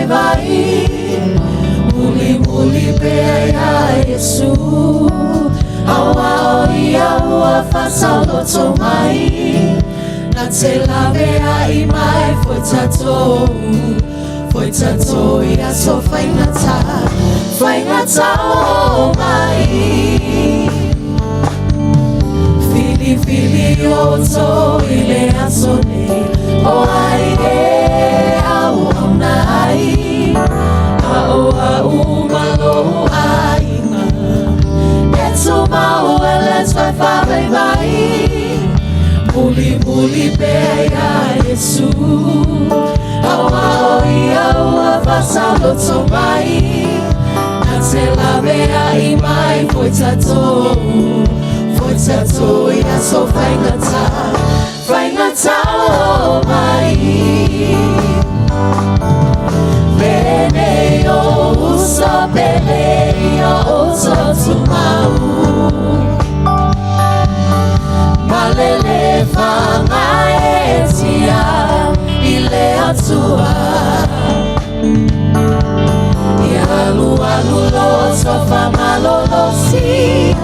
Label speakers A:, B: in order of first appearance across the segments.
A: vai muli pe ya Yesu awa ia ua fasa loto mai na te lawe ai mai foi tato ia so faingata o mai fili o to ile asone o ai e au nai au malo ai eto mau let's vai muli pe ya Yesu awa ia ua fasa loto mai na te lawe ai mai foi tato ia so faingata o mai bene o usa bene o so mau malele fanga etia ile atua alu lo so fama lo si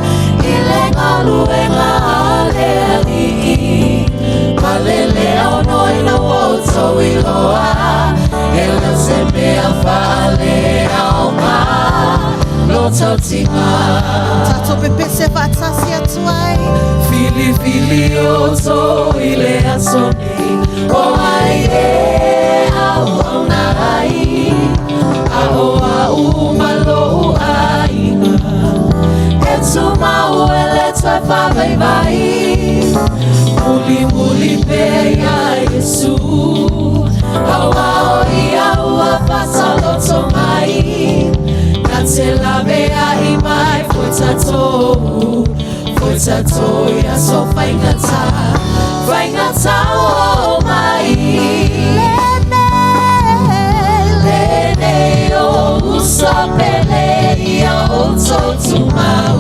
A: ile ngalu engale ali malele ono ina woto iloa ele se me afale alma loto tima tato pepe se fatasi atuai fili oto ile asone o ai e au nai au malo ai etu mau ele twa vai muli pe ya Yesu awa ia ua fasa loto mai na te lawe ai mai foi tato ia so faingata o mai lene o usa pele ia o totu mau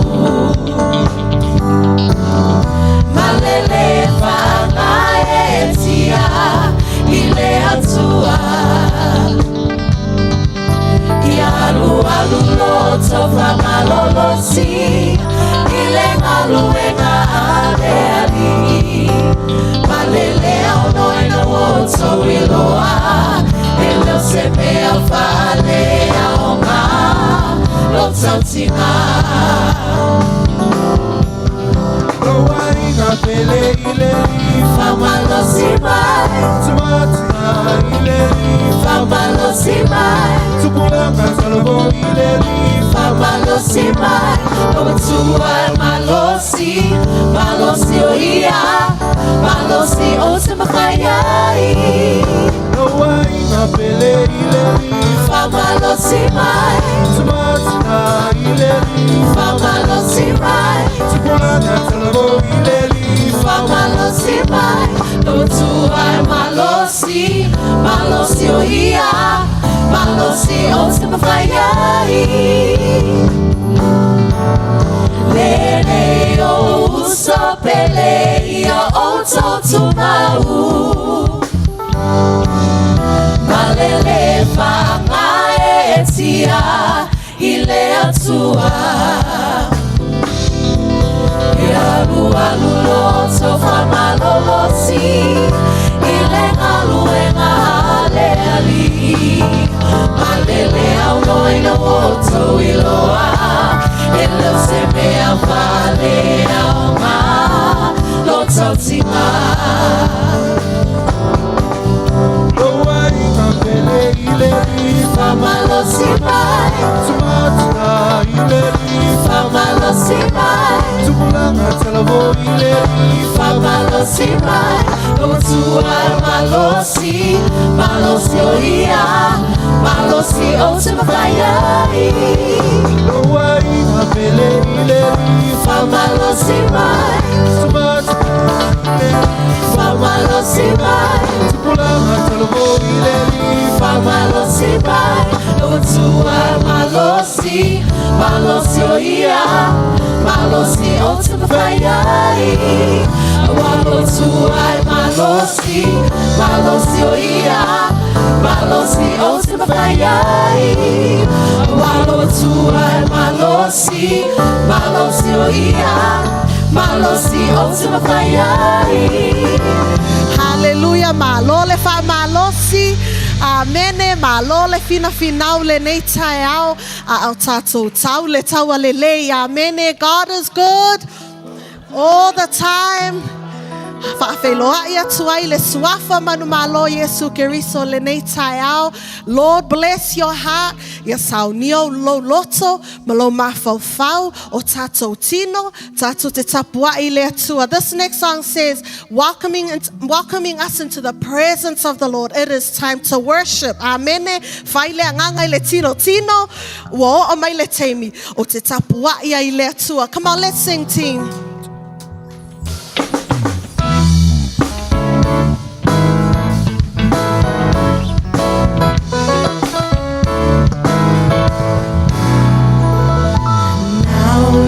A: malele fanga etia ile atua alu loto fama lolo si ile ngalu engale ali malele ono ina woto iloa ele se me afale aonga loto tima
B: Roaina pele ile
A: fama lo si mai
B: tumatina ile
A: fama lo si mai
B: tupulanga salvo ile
A: fama lo si mai otua malosi oia malosi o se makayai
B: Roaina pele ile
A: fama lo si mai
B: tumatina ile
A: fama lo si mai
B: tupulanga salvo ile
A: fama lo si mai otua malosi oia malosi o se makayai lene o uso pele ia o totu mau malele fanga etia ile atua alu loto fama lolosi ile ngalu engale ali malele auno ina woto iloa ele se me afale alma loto tima
B: Roaina pele ile
A: fama lo si mai
B: tumatina ile
A: fama lo si mai
B: tupulanga salvo ile
A: fama lo si mai otua malosi oia malosi o se makayai
B: Roaina pele ile
A: fama lo si mai
B: tumatina
A: fama lo si mai
B: tupulanga salvo ile
A: fama lo si mai otua malosi oia malosi o se makayai walo tu ai malosi oia Malosi otimafayai. Walo tuai malosi. Malosi oia. Malosi otimafayai.
C: Hallelujah, malole fa malosi. Amene malole fina finau le nei taiao au tato tau le tau alele. Amene, God is good all the time. Fa'afeloa ia tuai le suafa manu malo Yesu Keriso le nei taiao. Lord, bless your heart. Ia saunio lo loto malo mafaufau o tato tino tato te tapua I le atua. This next song says, welcoming us into the presence of the Lord. It is time to worship. Amene. Faile anganga le tino tino. Wo o mai le teimi o te tapua ia I le atua. Come on, let's sing, team.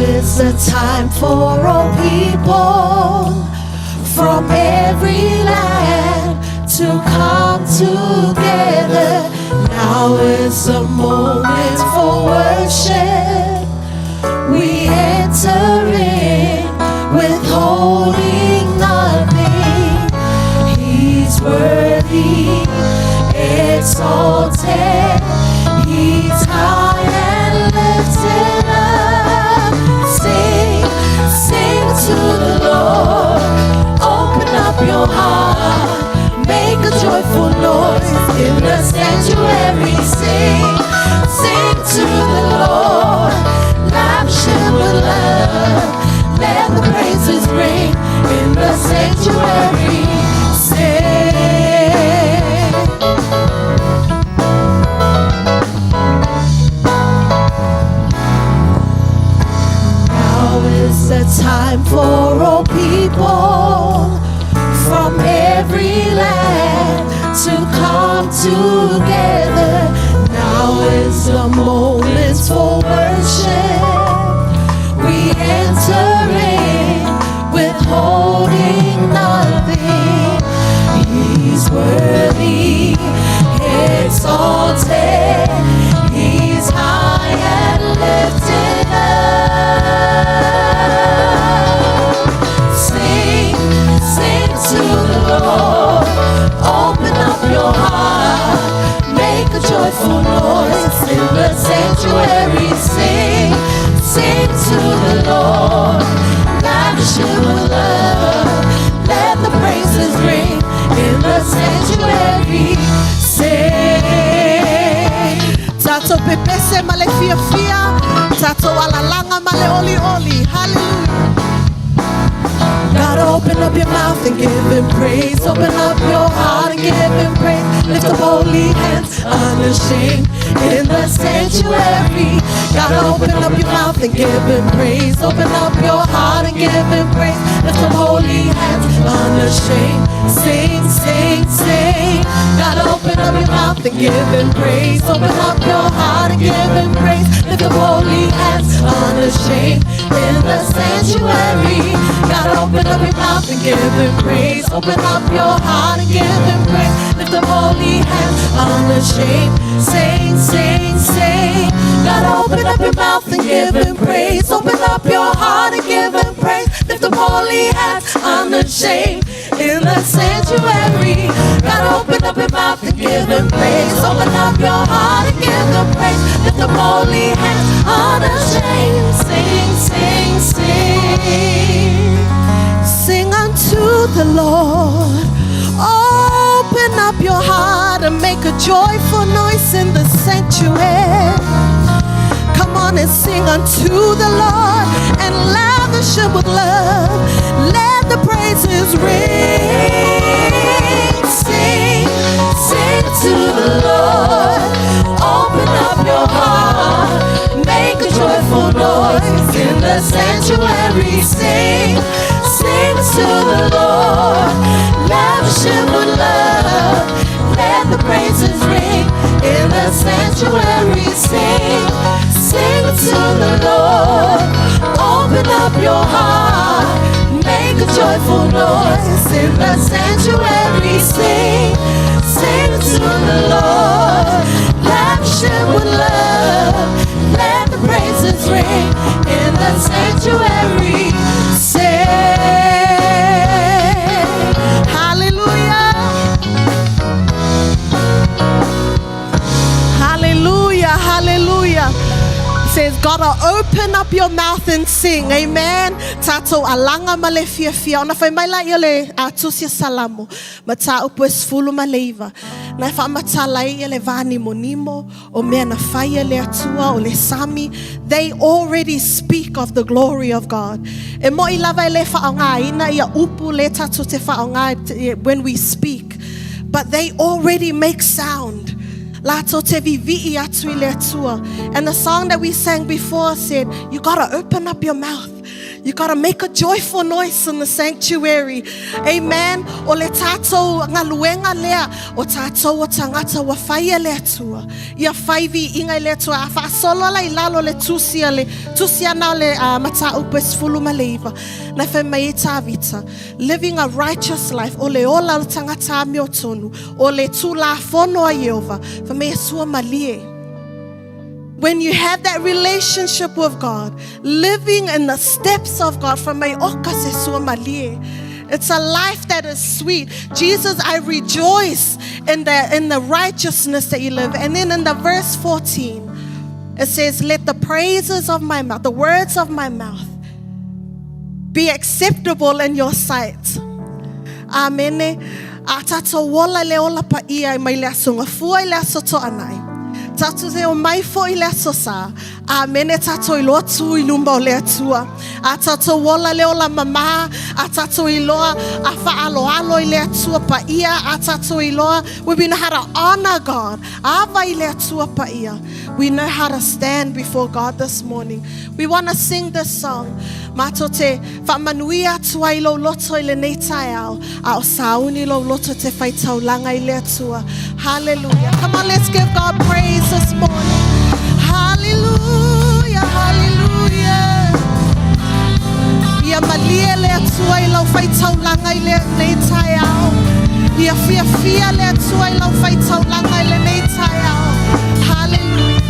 A: It's a time for all people from every land to come together. Now is a moment for worship. We enter in withholding nothing. He's worthy, exalted. He's high and lifted up. Sing to the Lord. Open up your heart. Make a joyful noise in the sanctuary. Sing to the Lord. Lavish Him with love. Let the praises ring in the sanctuary. It's a time for all people from every land to come together. Now is the moment for worship. We enter in withholding nothing. He's worthy, exalted. He's high and lifted up. Sing to the Lord. Open up your heart. Make a joyful noise in the sanctuary. Sing to the Lord. Lavish Him with love. Let the praises ring in the sanctuary. Sing.
C: Tato pepese male fia fia. Tato alalanga male oli oli. Hallelujah.
A: God, open up your mouth and give Him praise. Open up your heart and give Him praise. Lift up holy hands, unashamed in the sanctuary. God, open up your mouth and give Him praise. Open up your heart and give Him praise. Lift up holy hands, unashamed. Sing, sing, sing. God, open up your mouth and give Him praise. Open up your heart and give Him praise. Lift up holy hands, unashamed in the sanctuary. God, open up your mouth and give Him praise. Open up your heart and give Him praise. Lift up holy hands, unashamed. Sing, sing, sing. God, open up your mouth and give Him praise. Open up your heart and give Him praise. Lift up holy hands, unashamed in the sanctuary. God, open up your mouth and give Him praise. Open up your heart and give Him praise. Lift up holy hands, unashamed. Sing, sing, sing.
C: Sing unto the Lord. Open up your heart and make a joyful noise in the sanctuary. Come on and sing unto the Lord and lavish Him with love. Let the praises ring.
A: Sing, sing to the Lord. Open up your heart. Make a joyful noise in the sanctuary. Sing, sing to the Lord. Lavish Him with love. Let the praises ring in the sanctuary. Sing, sing to the Lord. Open up your heart. Make a joyful joyful noise in the sanctuary. Sing, sing to the Lord. Lavish him with love. Let the praises ring in the sanctuary. Sing, hallelujah. Hallelujah, hallelujah. Says, gotta open up your mouth and sing. Amen. Tato alanga male fia fia. Ona fai mai la yale atusia salamu. Mata upes fulu maleiva. Na fa mata lai yale vani monimo. O mea na fai yale atua o le sami. They already speak of the glory of God. E mo ilava ele fa onga ina ia upu le tatu te fa onga when we speak. But they already make sound. And the song that we sang before said, you gotta open up your mouth. You gotta make a joyful noise in the sanctuary. Amen. O le tato ngaluenga lea, o tato o tangata wa faia lea tua. Ia faivi inga lea tua. Afa solo la ilalo le tusia na le mata upes fulu maleiva. Na fe maita vita. Living a righteous life. O le ola o tangata miotonu. O le tu la fono a Yehova. Fa me sua malie. When you have that relationship with God, living in the steps of God, it's a life that is sweet. Jesus, I rejoice in the righteousness that you live. And then in the verse 14, it says, let the praises of my mouth, the words of my mouth, be acceptable in your sight. Amen. Atato wala leola pa ia mai le asunga fua le asoto anai. Tatu se o mai fo i le asosa. Amene tato ilo tu ilumba o le atua. A tato wola leo la mama. A tato iloa. A fa alo alo i le atua pa ia. A tato iloa. We know how to honor God. Ava i le atua pa ia. We know how to stand before God this morning. We want to sing this song. Mato te whamanuia tua ilo loto i le nei tai au. A o sauni lo loto te whai taulanga i le atua. Hallelujah. Come on, let's give God praise this morning. Hallelujah, hallelujah. Ia malia le atua i lau whai taulanga i le nei tai au. Ia fia fia le atua i lau whai taulanga i le nei tai au. Hallelujah.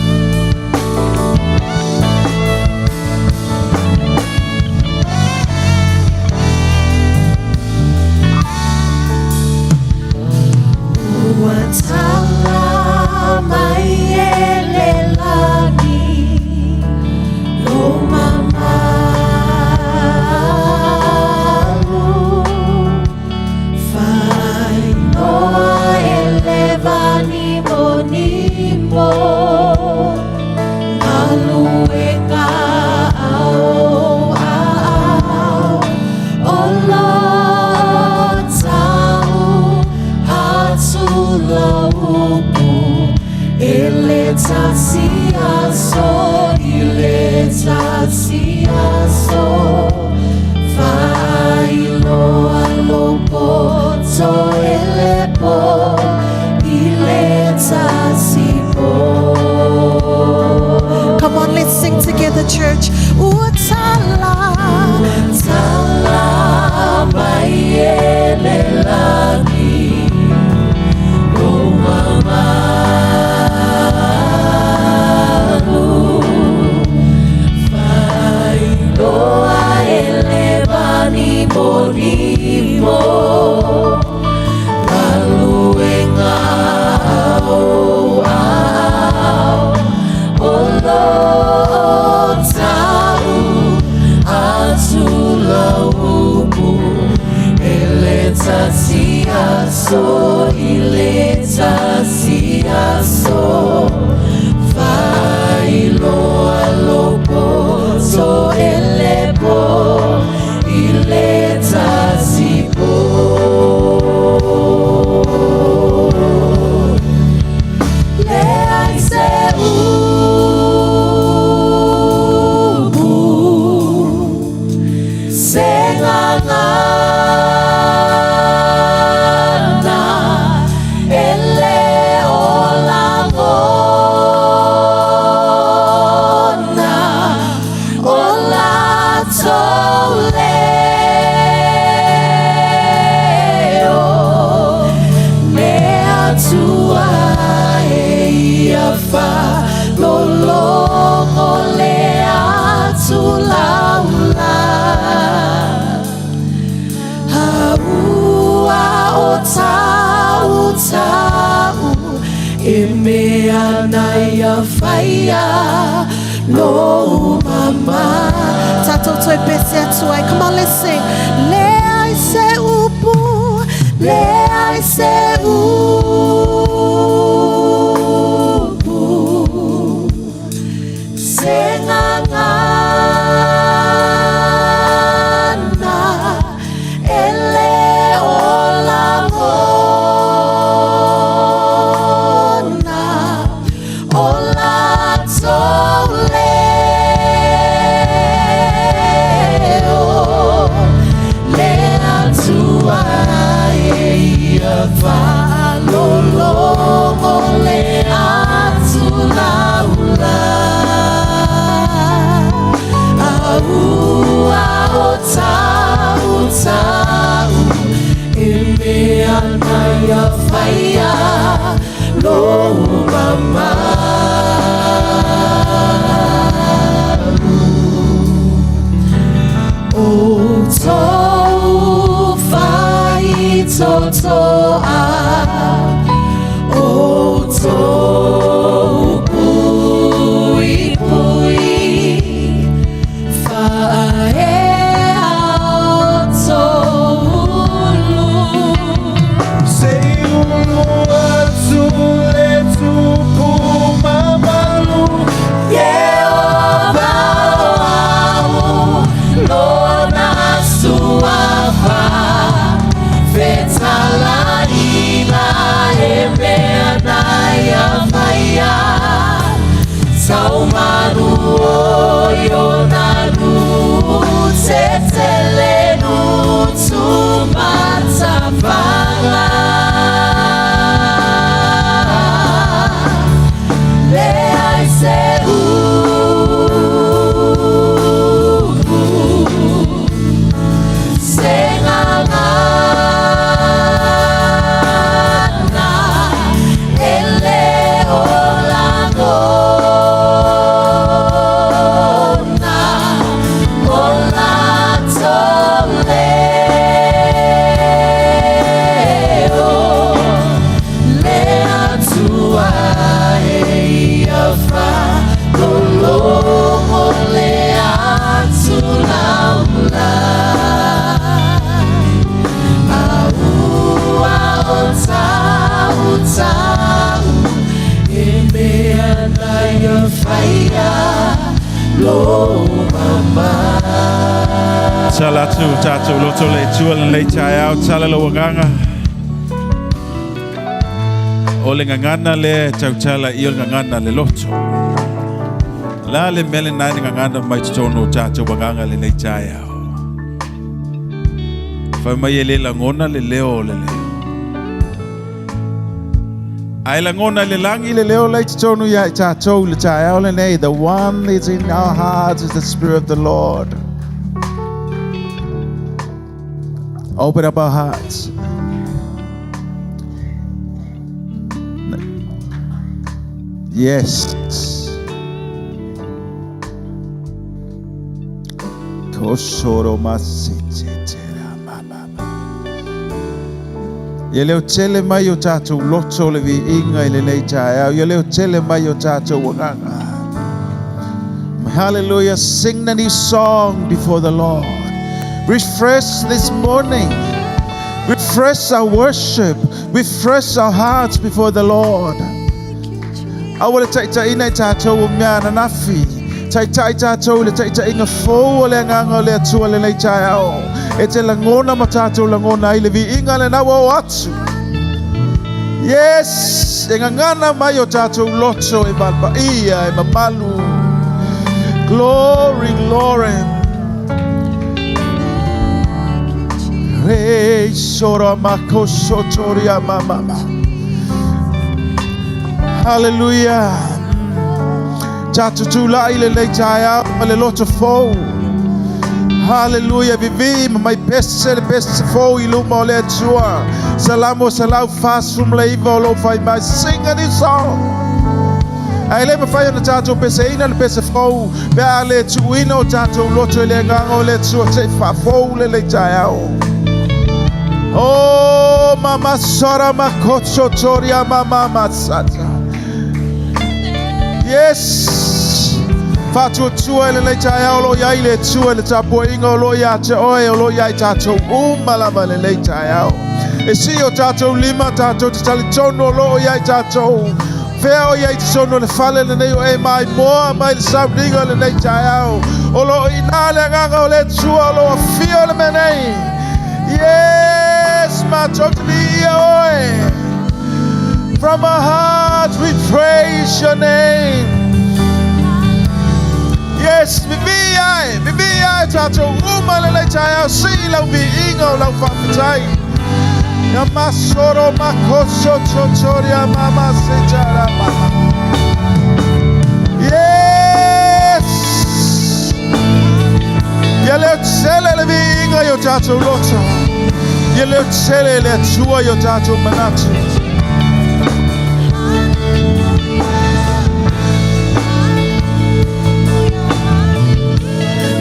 A: Watala mai elelani no mamalu fai noa elevani monimo alueka au laupu eleta siaso failo alopo to elepo ileta sipo. Come on, let's sing together, church. Utala maielelani Mamalu, fai doa lolongo le atulaula haua o tau tau e mea nai a whaia lo mama
C: Tatou toi pese atu ai. Come on, let's sing. Le ai se upu,
A: le ai se upu se ngangana ele o langona o latoleo le atua Valolongo le atulaula Aua o tau tau E mea nai a whaia lo mama O tau whai totoa O tau pui pui Whae ao tolu
B: Sei atu le tupu mamalu
A: Yehova au lona suava Vetala ila e mea nai a whaia Sau maru o iona nu Te tele nu tu mata wanga Le ai se Se ngangana ele o langona o latoleo le atua e ia wha lolongo le atulaula Aua o tau tau E mea nai a whaia lo mama
D: Tala tu tatou loto le tua le tai au tala lo nganga. O le ngangana le tau tala i o ngangana le loto. La le mele nai ngangana mai tono tatou nganga le tai au. Fa mai le langona le leo le leo. Ai langona le langi le leo le tono ya tatou le tai au le nei. The one that's in our hearts is the Spirit of the Lord. Open up our hearts. Yes. Kosoro masite mama. Yeleo tele mai o tatou loto le vi inga ile le tai. Yeleo tele mai o tatou wanganga. Hallelujah. Sing a new song before the Lord. Refresh this morning. Refresh our worship. Refresh our hearts before the Lord. I want to take ina tatou miana nafi. Tai tatou le tai inga fo le nganga le tua le nei tai ao. E te langona matatou langona ile vi inga le nawa atu. Yes, e ngana mai o tatou loto e balba ia e mapalu. Glory, glory. Hey, sora makosotoria mama. Hallelujah. Tatu tula ile le taya le loto fo. Hallelujah. Vivi mai pesse fo iluma le tua. Salamo salau fast from le volo fai mai sing a new song. Ai le mawhai ana tātou pese ina le pese whau. Pea le tuina o tātou loto le nganga o le tua te whawhau le tai au. Oh, mama sora makocho toria mama masata. Yes. Fatu tua le tai au lo yai le tua le tapo ingo lo ya te oe o lo yai tātou umalama le tai au. E si o tātou lima tātou te tali tono lo yai tātou. Fea o yai te sono le fale le nei o e mai moa mai le sauninga le nei tai au. O lo ina le nganga o le tua o lo a fio le menei. Yes, ma talk to me, oe. From our hearts we praise your name. Yes, bibi ai tātou uma le nei tai au. Si lau vi ingo lau whakatai. Yamasoro makoso totoria mama sejara mama. Yes. Yale tsele le vinga yo tato loto. Yale tsele le tua yo tato manatu.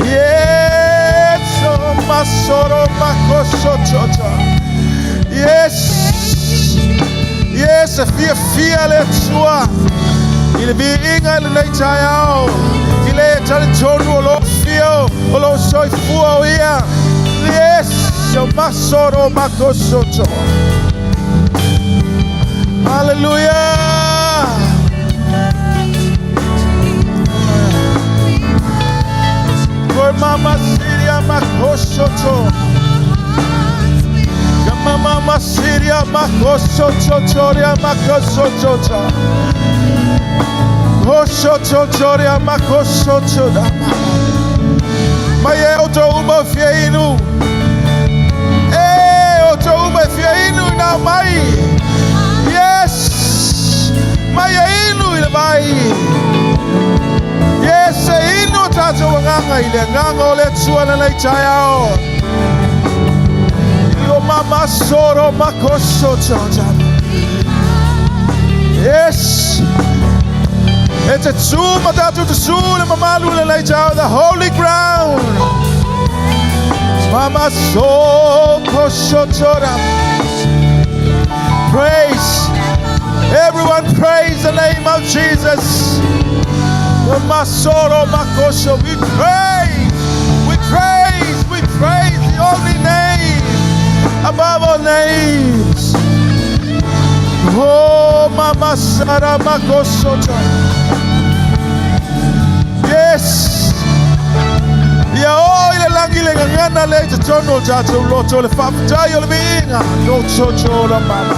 D: Yes, oh masoro makoso totoria. Yes, yes, fia le tua. Il vi inga le nei tai au. Il e tali tonu o lo fio, o lo soi fua ia. Yes, o masoro makosoto. Hallelujah. Por mama siria makosoto. Mama Syria makoso chochoria makoso chocha. Hosho chochoria makoso choda. Maye oto uma fieinu. Oto uma fieinu na mai. Yes. Maye inu ile mai. Yes, inu tato nganga ile nganga ole tsua na chayao. Mama soro makoso chocha. Yes. It's a tsuma tatu to sule mamalu le leitao the holy ground. Mama so kosho chora. Praise. Everyone praise the name of Jesus. Mama soro makoso. We praise. We praise. We praise the only name above all names. Oh, Mama Sara Makosota. Yes. Ya oh, ile langi le ngana le te tono tatu loto le fafta yo le binga. No chocho la mama.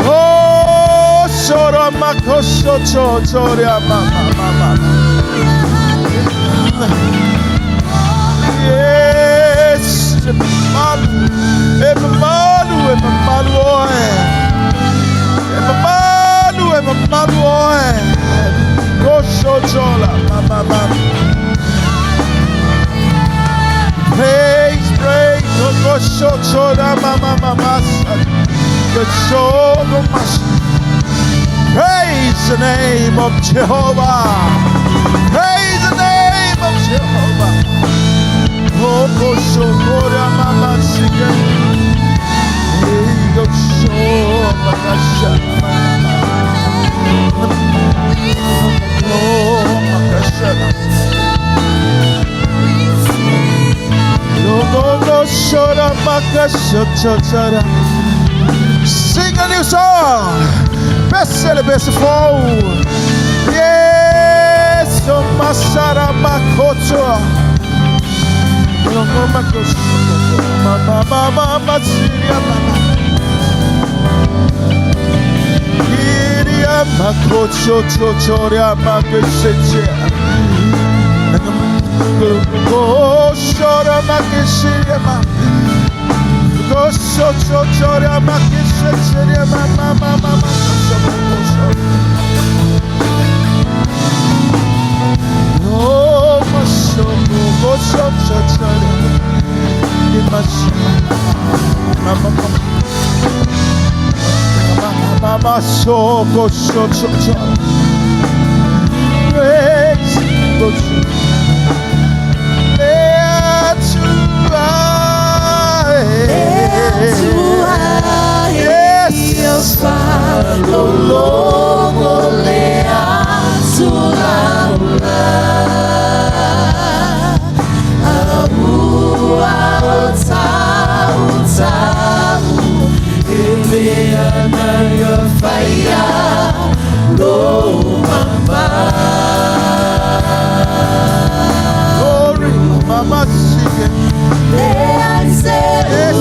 D: Oh, Sora Makosoto toria mama. Yes. Praise the name of Jehovah. Praise the name of Jehovah. Oh, Kosho, Korea, Mama, Siga. Hey, Kosho, Makasha. Oh, Makasha. Logo, Shora, Makasha, Chachara. Sing a new song. Best celebration for. Yes, oh, Masara, Makoto. Mama, Syria, Mama. Iria, Makocho, Chochoria, Makeshe. Go, Shora, Makeshe, Go, Chochoria, Makeshe, Mama. Oh, my soul, go, Chochoria. Mama soko so. Praise worship. Yes. Glory, Mama, sing it. Yes.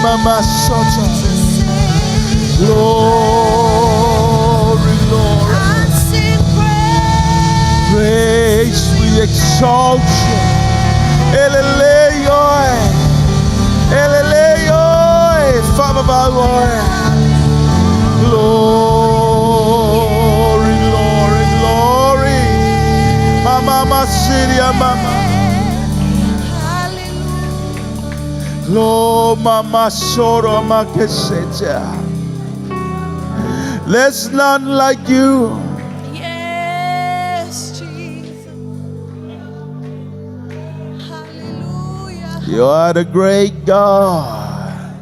D: Mama Sota. Glory, Lord. Praise, we exalt you. Eleleyoi, Eleleyoi, Father of our Lord. Glory, glory, glory. Mama Syria, Mama. Lo mama soro makeseta. There's none like you.
C: Yes, Jesus. Hallelujah.
D: You are the great God.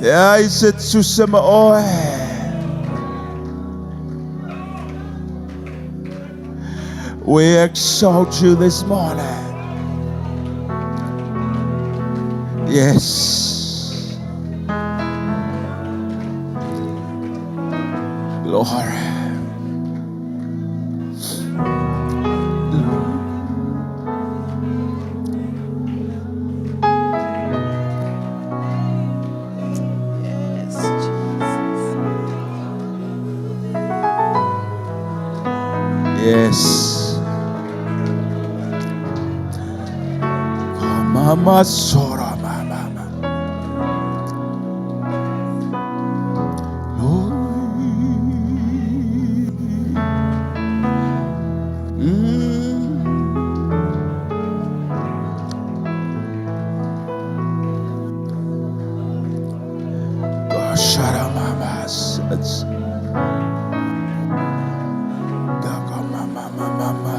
D: Yeah, I said susama oe. We exalt you this morning. Yes, Lord. Yes. Mama Sora.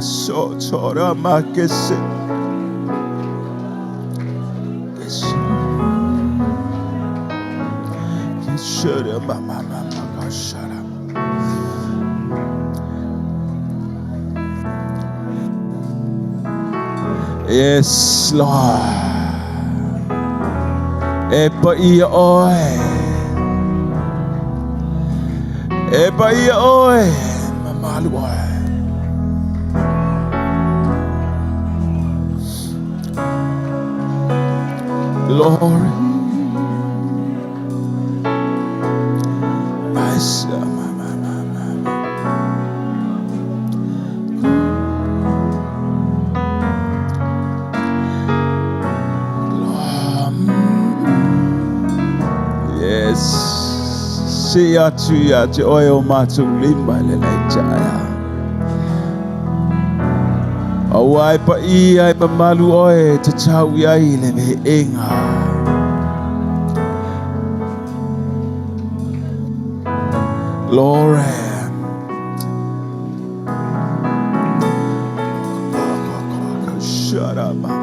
D: So chora makese. Shara mama shara. Yes, Lord. Epa ia oi. Epa ia oi. Mama luai. Glory. Yes. Sia tuya te oe o mātou limba le lai taia. Awai pa ia e mamalu oe te tau iai le me inga. Glory. Shut up, mama.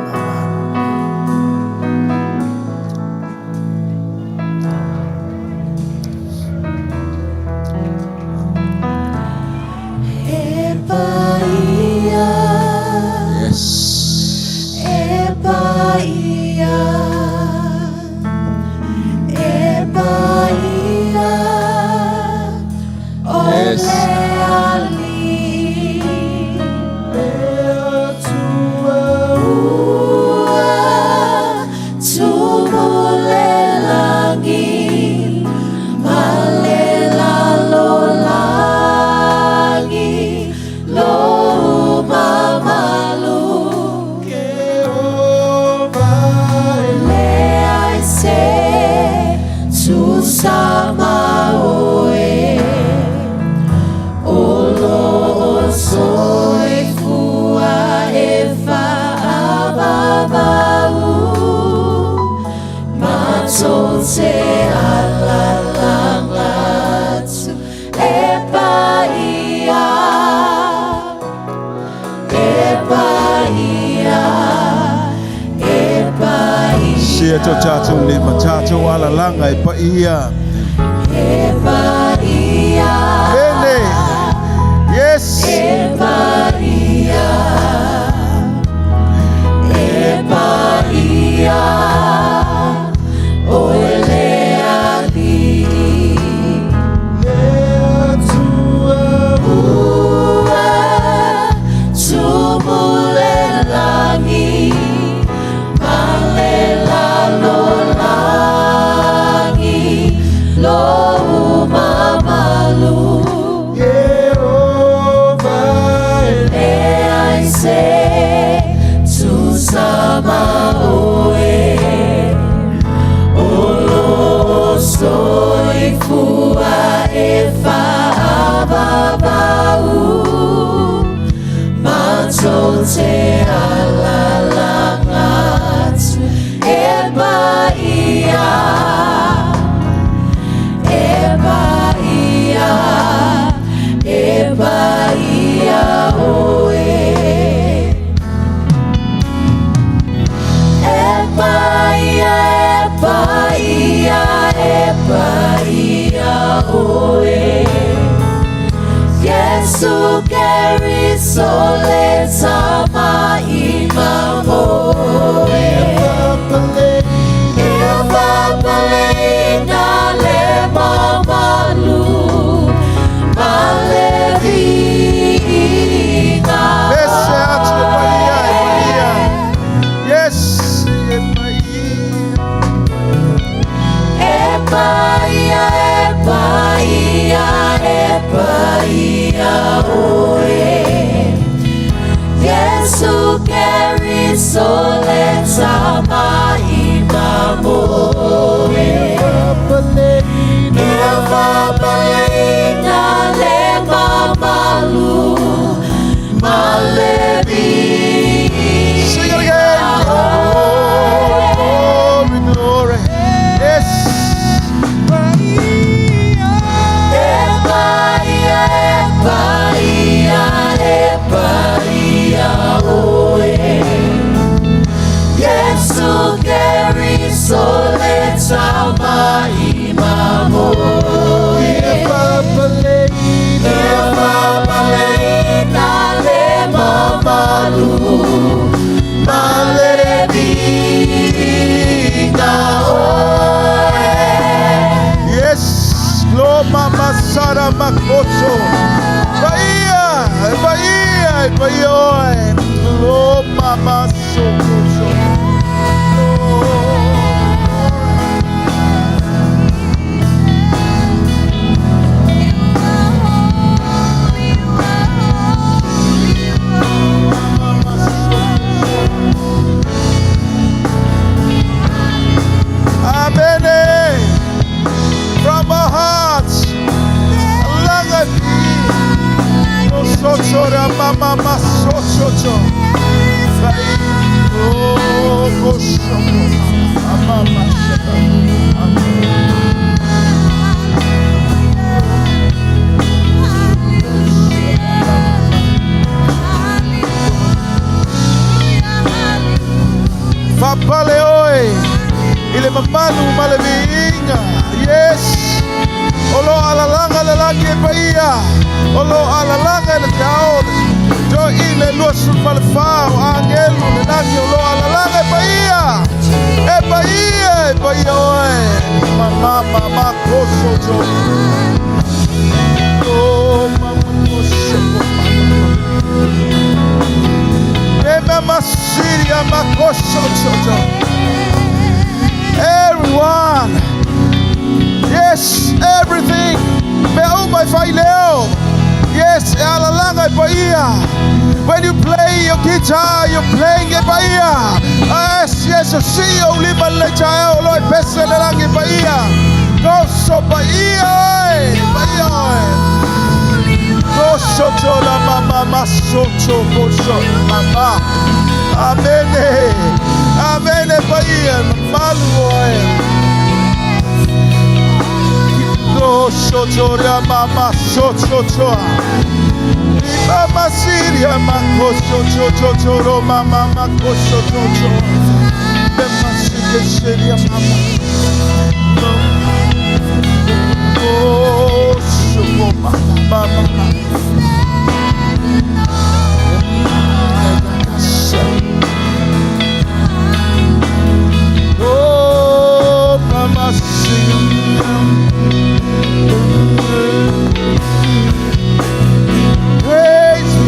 D: To tato le matato ala langa e pa ia. Ene. Yes.
A: Yes,
D: Yes, Lord Mama Sara Makoso. Bahia, Bahia, Bahia. Lord Mama Sokoso. Amen. From our hearts, alanga di, no sochora mama masochocho, sai, oh gosho, mama masaka, Papale oi, ile mamalu malavinga, yes. Olo alalanga lalaki paia, olo alalanga le tao, jo ile luasul malfao angelu le naki olo alalanga paia, e paia oi, mama koso jo, oh mama koso mama, mama siria makoso jo. Everyone, yes, everything. Me my faileo. Yes, alalanga paia. When you play your guitar, you're playing it paia. Yes, you see you live a lecha, Lord, peselelangi paia. Go so paia, paia. Go so to la mama masocho, go so mama. Amen. Amen. Paia, malu. Go sochoria mama sochochoa. Mama siria mako sochochochoro mama mako sochocho. Mama siria siria mama. Oh socho mama mama. Oh mama siria. Praise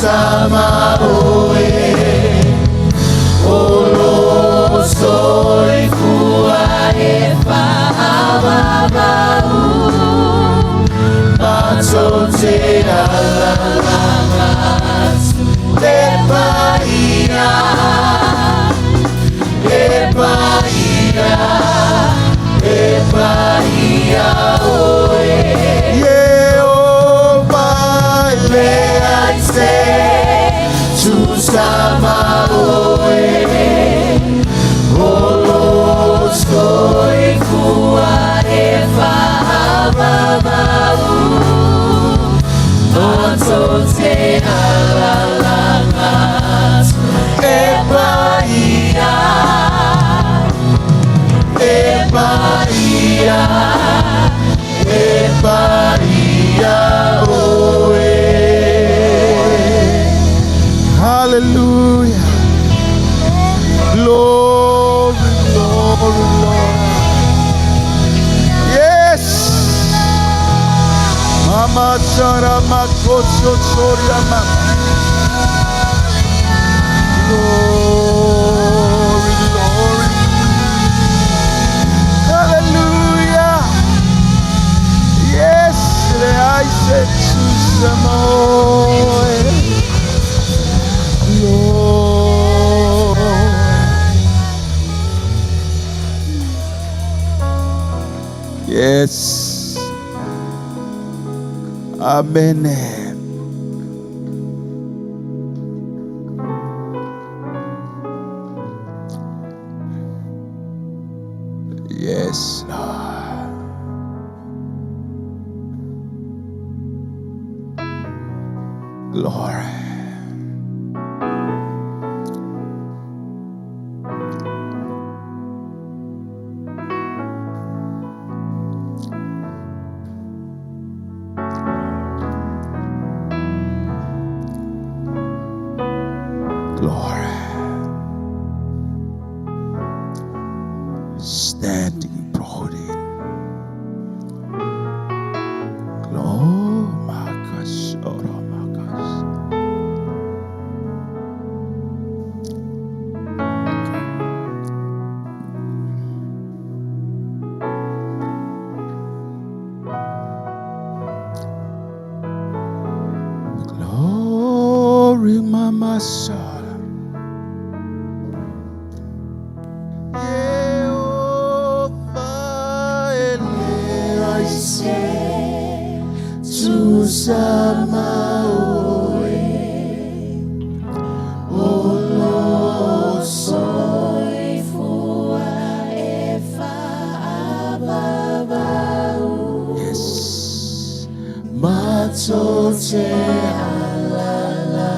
B: Sama oe Olo soi fua e whahamabau Mato te alalangatsu E paia oe Sama oe Olo skoi kua e whahamamau Mato te alalangat E paia
D: Hallelujah. Glory, glory, Lord. Yes. Mama Sara Makoso Soriama. Glory, glory. Hallelujah. Yes, I said to Samoa. Lord. Yes. Amen. Yes, Lord. Glory. Glory. Standing proudly. Glory, my gosh, oh my gosh. Glory, Mama Sarah. Yes. Matote alalangat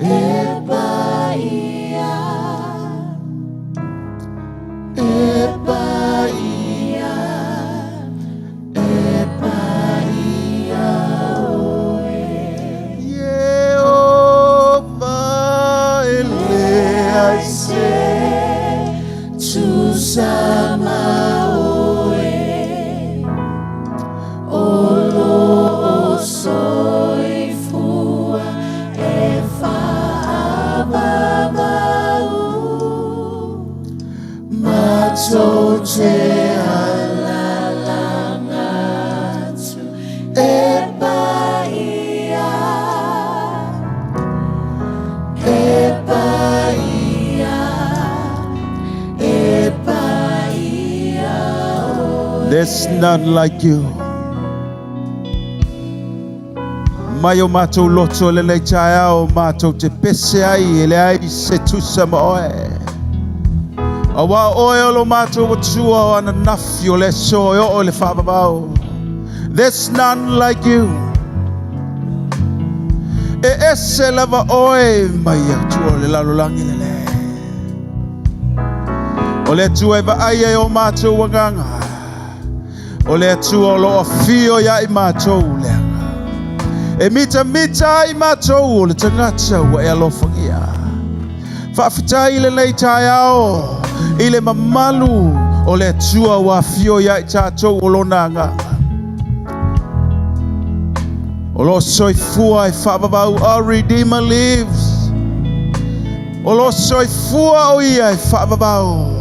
D: ebaia ebaia ebaia oe Jehovah elease tusama Matote alalangatu ebaia ebaia ebaia. There's none like you. Mayo mato loto le chaya o mato te pese ai le ai se tu sama oe. Awa oe lo mato watua ana nafio le so o le fabao. There's none like you. E ese lava oe maya tu le lalo langi le. Ole tu eva ai o mato wanganga. Ole tu o lo fio ya i mato le. E mita i mato le tangata wa e alofangia. Whaafitai le nei tai ao. Ile mamalu o le tua wa fio ya i tātou o lo nanga. O lo soifua e whaababau, our Redeemer lives. O lo soifua o ia e whaababau.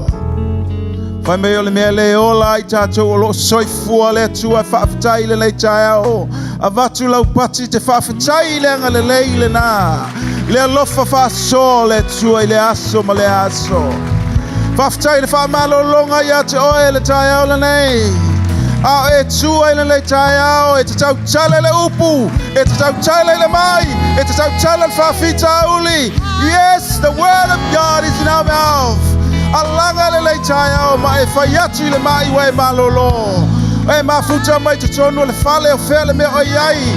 D: Whai mei o le mea le ola i tātou o lo soifua le tua e whaafitai le nei tai ao. A vatu lau pati te whaafitai le anga le lei le nā. Le alofa whaaso le tua i le aso ma le aso. Whaftai le whaamalolonga ia te oe le tai au le nei. A e tua i le tai au, e te tau tala le upu, e te tau tala le mai, e te tau tala le whawhita uli. Yes, the word of God is in our mouth. Alanga le tai au, ma e whaiatu le mai wa e malolo. E mafuta mai te tonu le whale o whele me o iai.